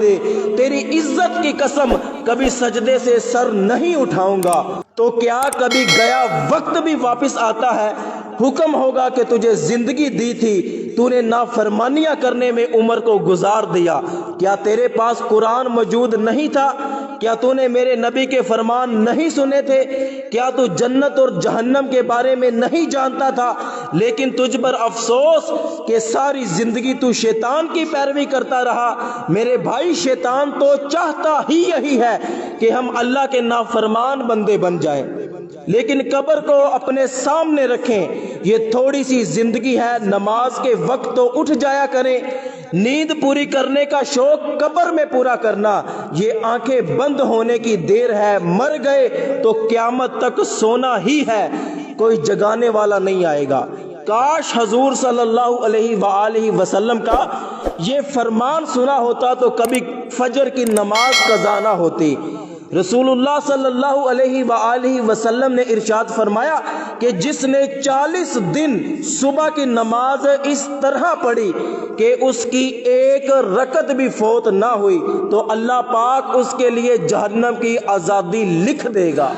دے، تیری عزت کی قسم کبھی سجدے سے سر نہیں اٹھاؤں گا۔ تو کیا کبھی گیا وقت بھی واپس آتا ہے؟ حکم ہوگا کہ تجھے زندگی دی تھی، تو نے نافرمانیاں کرنے میں عمر کو گزار دیا۔ کیا تیرے پاس قرآن موجود نہیں تھا؟ کیا تو نے میرے نبی کے فرمان نہیں سنے تھے؟ کیا تو جنت اور جہنم کے بارے میں نہیں جانتا تھا؟ لیکن تجھ پر افسوس کہ ساری زندگی تو شیطان کی پیروی کرتا رہا۔ میرے بھائی، شیطان تو چاہتا ہی یہی ہے کہ ہم اللہ کے نافرمان بندے بن جائیں، لیکن قبر کو اپنے سامنے رکھیں۔ یہ تھوڑی سی زندگی ہے، نماز کے وقت تو اٹھ جایا کریں۔ نیند پوری کرنے کا شوق قبر میں پورا کرنا، یہ آنکھیں بند ہونے کی دیر ہے۔ مر گئے تو قیامت تک سونا ہی ہے، کوئی جگانے والا نہیں آئے گا۔ کاش حضور صلی اللہ علیہ وآلہ وسلم کا یہ فرمان سنا ہوتا تو کبھی فجر کی نماز قضا نہ ہوتی۔ رسول اللہ صلی اللہ علیہ وآلہ وسلم نے ارشاد فرمایا کہ جس نے 40 دن صبح کی نماز اس طرح پڑھی کہ اس کی ایک رکعت بھی فوت نہ ہوئی تو اللہ پاک اس کے لیے جہنم کی آزادی لکھ دے گا۔